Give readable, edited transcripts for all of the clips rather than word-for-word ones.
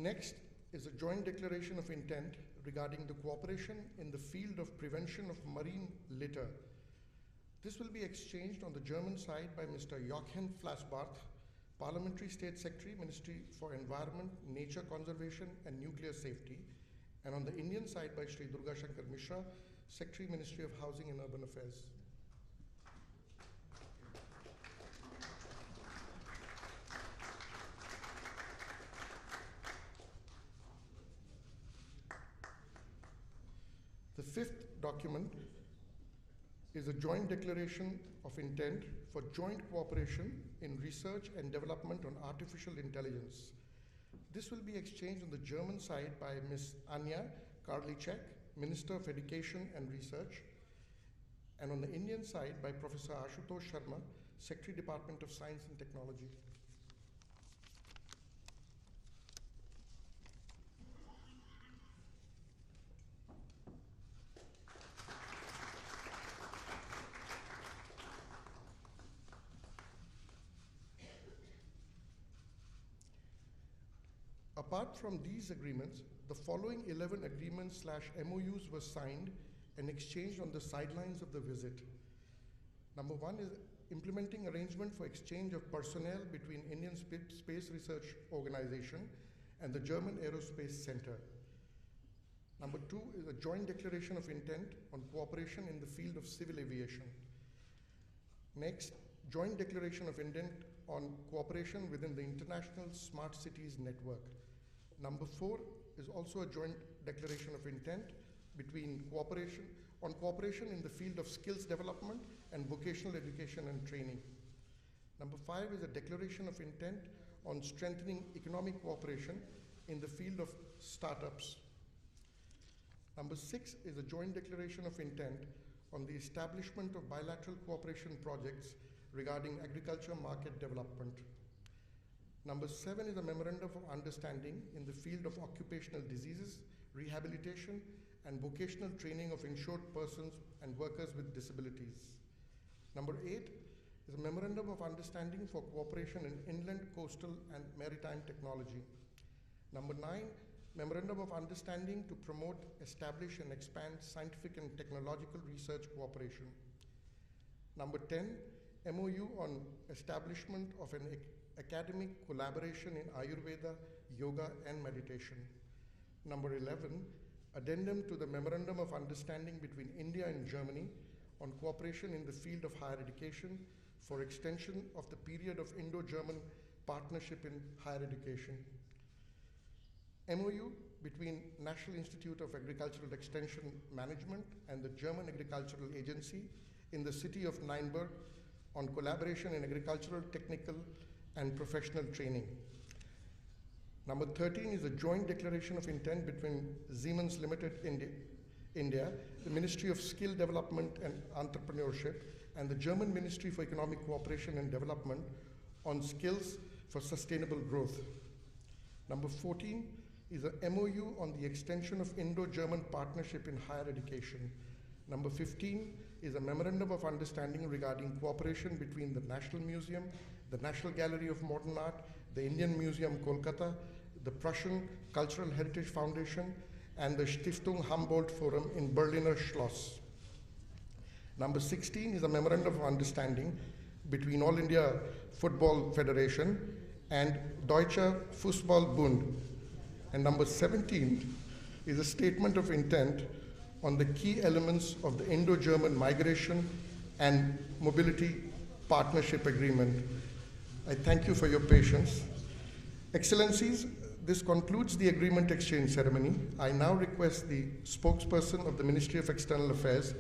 Next is a joint declaration of intent regarding the cooperation in the field of prevention of marine litter. This will be exchanged on the German side by Mr. Jochen Flassbarth, Parliamentary State Secretary, Ministry for Environment, Nature Conservation and Nuclear Safety, and on the Indian side by Shri Durga Shankar Mishra, Secretary, Ministry of Housing and Urban Affairs. The fifth document is a joint declaration of intent for joint cooperation in research and development on artificial intelligence. This will be exchanged on the German side by Ms. Anja Karliczek, Minister of Education and Research, and on the Indian side by Professor Ashutosh Sharma, Secretary, Department of Science and Technology. Apart from these agreements, the following 11 agreements/MOUs were signed and exchanged on the sidelines of the visit. Number one is implementing arrangement for exchange of personnel between Indian Space Research Organization and the German Aerospace Center. Number two is a joint declaration of intent on cooperation in the field of civil aviation. Next, joint declaration of intent on cooperation within the International Smart Cities Network. Number four is also a joint declaration of intent between cooperation in the field of skills development and vocational education and training. Number five is a declaration of intent on strengthening economic cooperation in the field of startups. Number six is a joint declaration of intent on the establishment of bilateral cooperation projects regarding agriculture market development. Number seven is a memorandum of understanding in the field of occupational diseases, rehabilitation, and vocational training of insured persons and workers with disabilities. Number eight is a memorandum of understanding for cooperation in inland, coastal, and maritime technology. Number nine, memorandum of understanding to promote, establish, and expand scientific and technological research cooperation. Number 10, MOU on establishment of an academic collaboration in Ayurveda, yoga, and meditation. Number 11, addendum to the Memorandum of Understanding between India and Germany on cooperation in the field of higher education for extension of the period of Indo-German partnership in higher education. MOU between National Institute of Agricultural Extension Management and the German Agricultural Agency in the city of Nuremberg on collaboration in agricultural, technical, and professional training. Number 13 is a joint declaration of intent between Siemens Limited India, the Ministry of Skill Development and Entrepreneurship, and the German Ministry for Economic Cooperation and Development on skills for sustainable growth. Number 14 is a MOU on the extension of Indo-German partnership in higher education. Number 15 is a memorandum of understanding regarding cooperation between the National Museum, the National Gallery of Modern Art, the Indian Museum, Kolkata, the Prussian Cultural Heritage Foundation, and the Stiftung Humboldt Forum in Berliner Schloss. Number 16 is a memorandum of understanding between All India Football Federation and Deutscher Fußball-Bund. And number 17 is a statement of intent on the key elements of the Indo-German Migration and Mobility Partnership Agreement. I thank you for your patience. Excellencies, this concludes the agreement exchange ceremony. I now request the spokesperson of the Ministry of External Affairs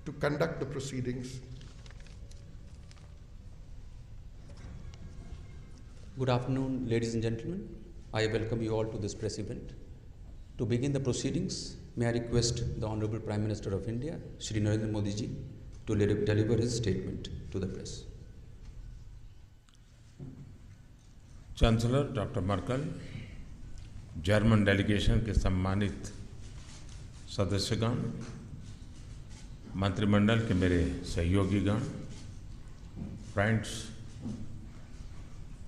to conduct the proceedings. Good afternoon, ladies and gentlemen. I welcome you all to this press event. To begin the proceedings, may I request the Honorable Prime Minister of India, Shri Narendra Modi ji, to deliver his statement to the press. Chancellor doctor Merkel, German delegation के सम्मानित सदस्यगण, मंत्रिमंडल के मेरे सहयोगीगण, friends,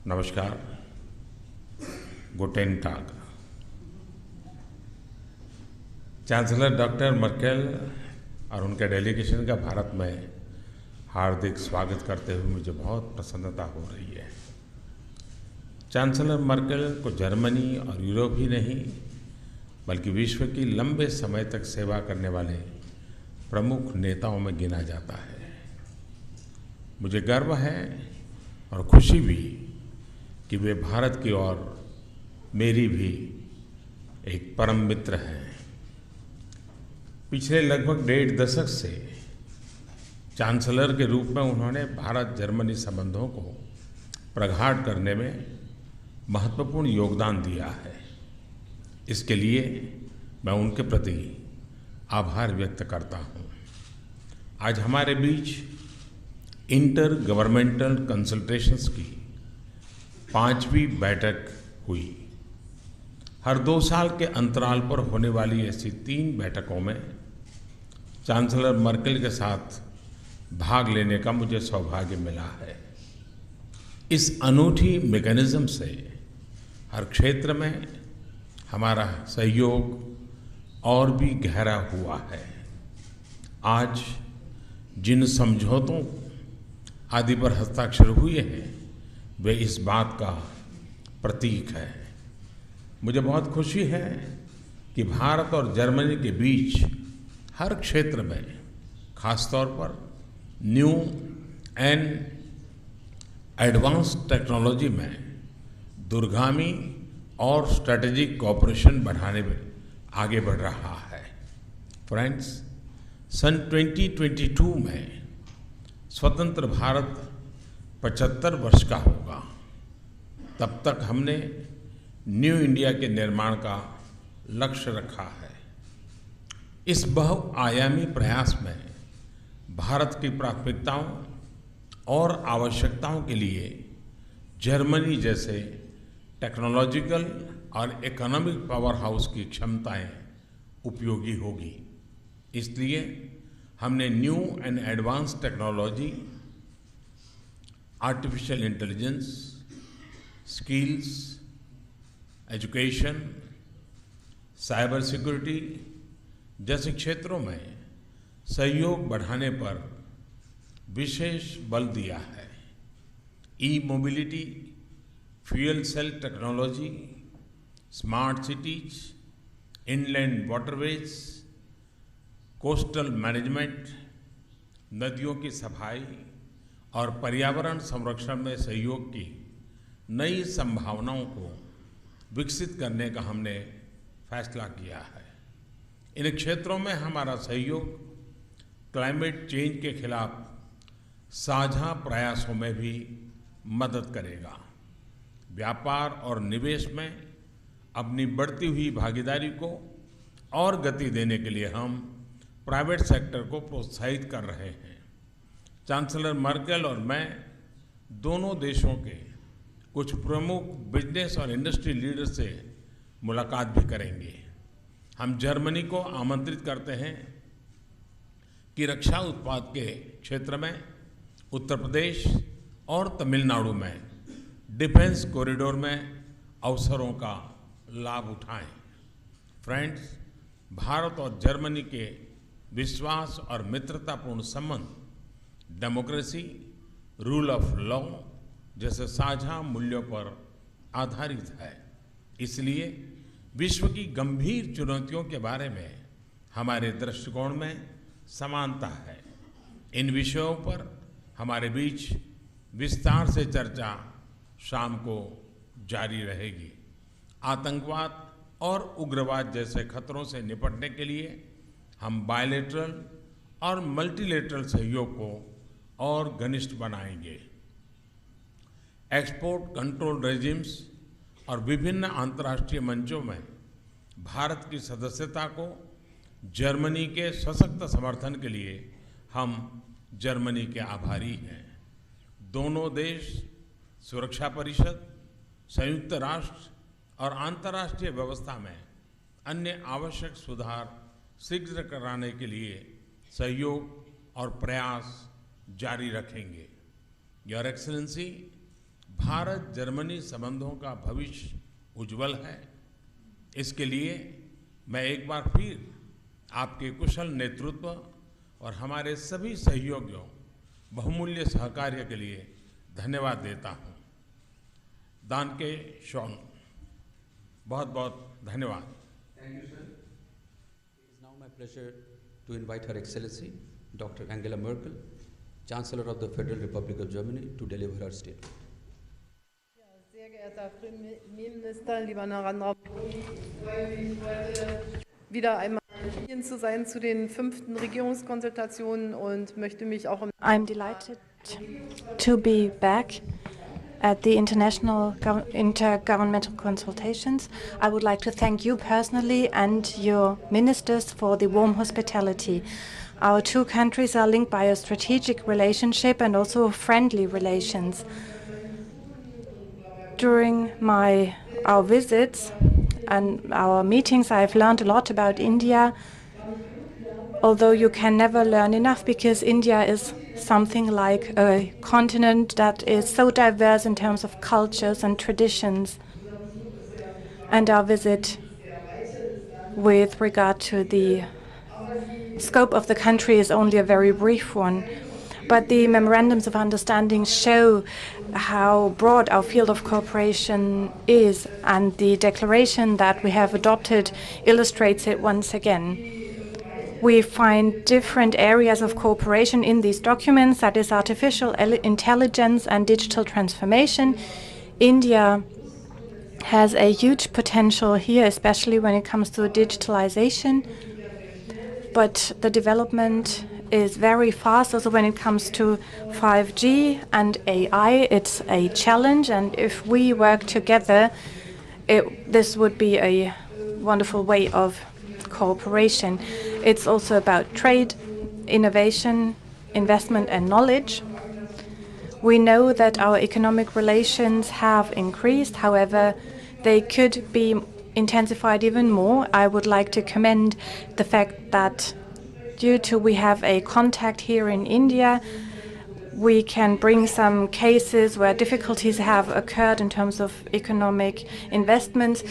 नमस्कार, गुटेन टाग। Chancellor doctor Merkel और उनके delegation का भारत में हार्दिक स्वागत करते हुए मुझे बहुत प्रसन्नता हो रही है। चांसलर मर्केल को जर्मनी और यूरोप ही नहीं बल्कि विश्व की लंबे समय तक सेवा करने वाले प्रमुख नेताओं में गिना जाता है। मुझे गर्व है और खुशी भी कि वे भारत की और मेरी भी एक परम मित्र हैं। पिछले लगभग 1.5 दशक से चांसलर के रूप में उन्होंने भारत जर्मनी संबंधों को प्रगाढ़ करने में महत्वपूर्ण योगदान दिया है। इसके लिए मैं उनके प्रति आभार व्यक्त करता हूँ। आज हमारे बीच इंटर गवर्नमेंटल कंसल्टेशंस की 5वीं बैठक हुई। हर 2 साल के अंतराल पर होने वाली ऐसी 3 बैठकों में चांसलर मर्केल के साथ भाग लेने का मुझे सौभाग्य मिला है। इस अनूठी मैकेनिज्म से हर क्षेत्र में हमारा सहयोग और भी गहरा हुआ है। आज जिन समझौतों आदि पर हस्ताक्षर हुए हैं वे इस बात का प्रतीक है। मुझे बहुत खुशी है कि भारत और जर्मनी के बीच हर क्षेत्र में, खासतौर पर न्यू एंड एडवांस्ड टेक्नोलॉजी में दूरगामी और स्ट्रेटेजिक कोऑपरेशन बढ़ाने में आगे बढ़ रहा है। फ्रेंड्स, सन 2022 में स्वतंत्र भारत 75 वर्ष का होगा। तब तक हमने न्यू इंडिया के निर्माण का लक्ष्य रखा है। इस बहुआयामी प्रयास में भारत की प्राथमिकताओं और आवश्यकताओं के लिए जर्मनी जैसे टेक्नोलॉजिकल और इकोनॉमिक पावर हाउस की क्षमताएं उपयोगी होगी। इसलिए हमने new and advance technology, artificial intelligence, skills, education, cyber security जैसे क्षेत्रों में सहयोग बढ़ाने पर विशेष बल दिया है। E mobility, fuel cell technology, smart cities, inland waterways, coastal management, नदियों की सफाई और पर्यावरण संरक्षण में सहयोग की नई संभावनाओं को विकसित करने का हमने फैसला किया है। इन क्षेत्रों में हमारा सहयोग क्लाइमेट चेंज के खिलाफ साझा प्रयासों में भी मदद करेगा। व्यापार और निवेश में अपनी बढ़ती हुई भागीदारी को और गति देने के लिए हम प्राइवेट सेक्टर को प्रोत्साहित कर रहे हैं। चांसलर मर्केल और मैं दोनों देशों के कुछ प्रमुख बिजनेस और इंडस्ट्री लीडर से मुलाकात भी करेंगे। हम जर्मनी को आमंत्रित करते हैं कि रक्षा उत्पाद के क्षेत्र में उत्तर प्रदेश और तमिलनाडु में डिफेंस कॉरिडोर में अवसरों का लाभ उठाएं। फ्रेंड्स, भारत और जर्मनी के विश्वास और मित्रतापूर्ण संबंध डेमोक्रेसी, रूल ऑफ लॉ जैसे साझा मूल्यों पर आधारित है। इसलिए विश्व की गंभीर चुनौतियों के बारे में हमारे दृष्टिकोण में समानता है। इन विषयों पर हमारे बीच विस्तार से चर्चा शाम को जारी रहेगी। आतंकवाद और उग्रवाद जैसे खतरों से निपटने के लिए हम बायलैटरल और मल्टीलैटरल सहयोग को और घनिष्ठ बनाएंगे। एक्सपोर्ट कंट्रोल रेजिम्स और विभिन्न अंतर्राष्ट्रीय मंचों में भारत की सदस्यता को जर्मनी के सशक्त समर्थन के लिए हम जर्मनी के आभारी हैं। दोनों देश सुरक्षा परिषद, संयुक्त राष्ट्र और अंतर्राष्ट्रीय व्यवस्था में अन्य आवश्यक सुधार शीघ्र कराने के लिए सहयोग और प्रयास जारी रखेंगे। योर एक्सीलेंसी, भारत जर्मनी संबंधों का भविष्य उज्जवल है। इसके लिए मैं एक बार फिर आपके कुशल नेतृत्व और हमारे सभी सहयोगियों बहुमूल्य सहकार्य के लिए धन्यवाद देता हूँ। दानके शॉन, बहुत बहुत धन्यवाद। Thank you, sir. It is now my pleasure to invite Her Excellency Dr. Angela Merkel, Chancellor of the Federal Republic of Germany, to deliver her statement. Sehr geehrter Premierminister, lieber Narendra Modi, ich freue mich heute wieder einmal hier zu sein zu den 5. Regierungskonsultationen und möchte mich auch im I'm delighted to be back at the intergovernmental consultations. I would like to thank you personally and your ministers for the warm hospitality. Our two countries are linked by a strategic relationship and also friendly relations. During our visits and our meetings, I've learned a lot about India, although you can never learn enough because India is something like a continent that is so diverse in terms of cultures and traditions. And our visit with regard to the scope of the country is only a very brief one. But the memorandums of understanding show how broad our field of cooperation is, and the declaration that we have adopted illustrates it once again. We find different areas of cooperation in these documents, that is artificial intelligence and digital transformation. India has a huge potential here, especially when it comes to digitalization. But the development is very fast also when it comes to 5G and AI. It's a challenge, and if we work together, this would be a wonderful way of cooperation. It's also about trade, innovation, investment and knowledge. We know that our economic relations have increased. However, they could be intensified even more. I would like to commend the fact that due to we have a contact here in India, we can bring some cases where difficulties have occurred in terms of economic investments.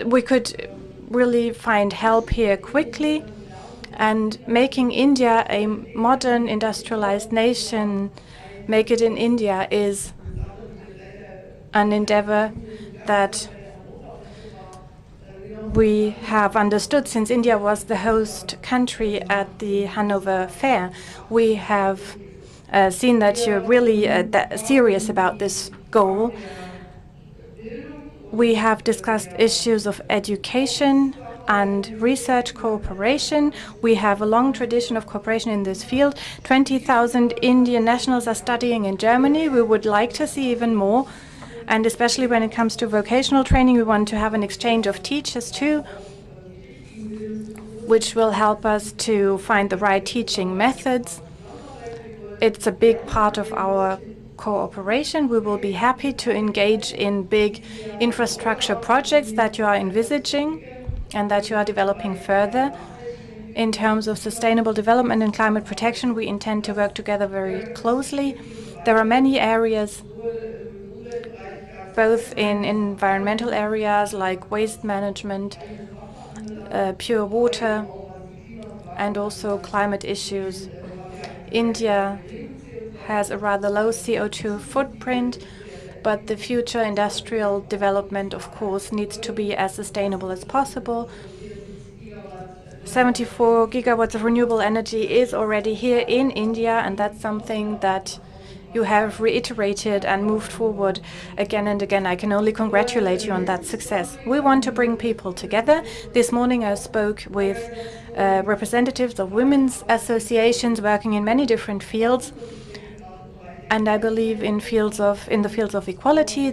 We could really find help here quickly, and making India a modern industrialized nation, make it in India, is an endeavor that we have understood since India was the host country at the Hanover Fair. We have seen that you're really serious about this goal. We have discussed issues of education and research cooperation. We have a long tradition of cooperation in this field. 20,000 Indian nationals are studying in Germany. We would like to see even more. And especially when it comes to vocational training, we want to have an exchange of teachers too, which will help us to find the right teaching methods. It's a big part of our cooperation. We will be happy to engage in big infrastructure projects that you are envisaging and that you are developing further. In terms of sustainable development and climate protection, we intend to work together very closely. There are many areas, both in environmental areas like waste management, pure water, and also climate issues. India has a rather low CO2 footprint, but the future industrial development, of course, needs to be as sustainable as possible. 74 gigawatts of renewable energy is already here in India, and that's something that you have reiterated and moved forward again and again. I can only congratulate you on that success. We want to bring people together. This morning I spoke with representatives of women's associations working in many different fields. And I believe in the fields of equality,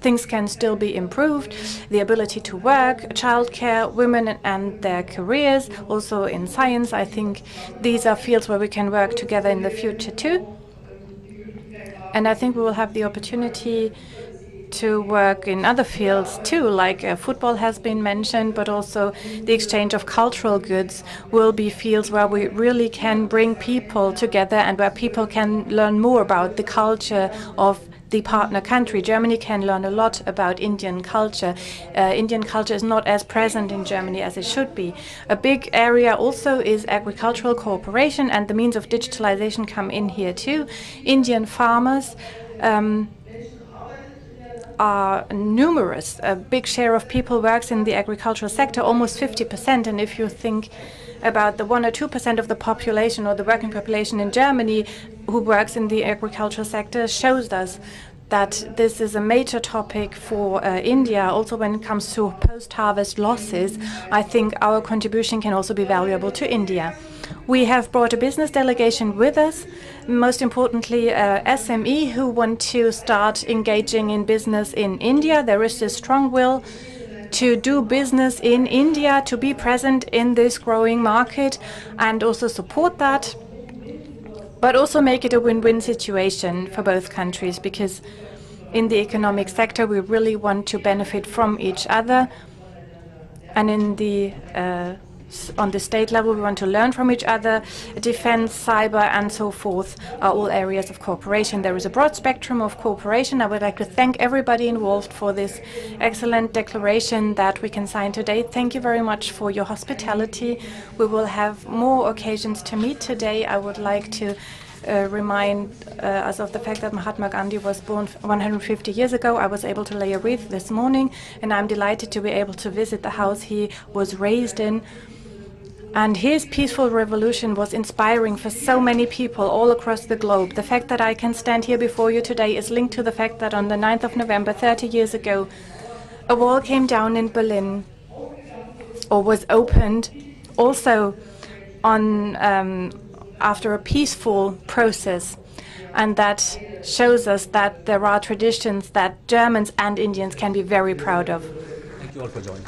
things can still be improved. The ability to work, childcare, women and their careers, also in science. I think these are fields where we can work together in the future too. And I think we will have the opportunity to work in other fields too, like football has been mentioned, but also the exchange of cultural goods will be fields where we really can bring people together and where people can learn more about the culture of the partner country. Germany can learn a lot about Indian culture. Indian culture is not as present in Germany as it should be. A big area also is agricultural cooperation, and the means of digitalization come in here too. Indian farmers are numerous. A big share of people works in the agricultural sector, almost 50%. And if you think about the 1 or 2% of the population or the working population in Germany who works in the agricultural sector, shows us that this is a major topic for India. Also, when it comes to post-harvest losses, I think our contribution can also be valuable to India. We have brought a business delegation with us, most importantly SME who want to start engaging in business in India. There is a strong will to do business in India, to be present in this growing market and also support that, but also make it a win-win situation for both countries, because in the economic sector we really want to benefit from each other, and in the on the state level we want to learn from each other. Defense, cyber and so forth are all areas of cooperation. There is a broad spectrum of cooperation. I would like to thank everybody involved for this excellent declaration that we can sign today. Thank you very much for your hospitality. We will have more occasions to meet today. I would like to remind us of the fact that Mahatma Gandhi was born 150 years ago. I was able to lay a wreath this morning, and I'm delighted to be able to visit the house he was raised in. And his peaceful revolution was inspiring for so many people all across the globe. The fact that I can stand here before you today is linked to the fact that on the 9th of November, 30 years ago, a wall came down in Berlin, or was opened, also on after a peaceful process. And that shows us that there are traditions that Germans and Indians can be very proud of. Thank you all for joining.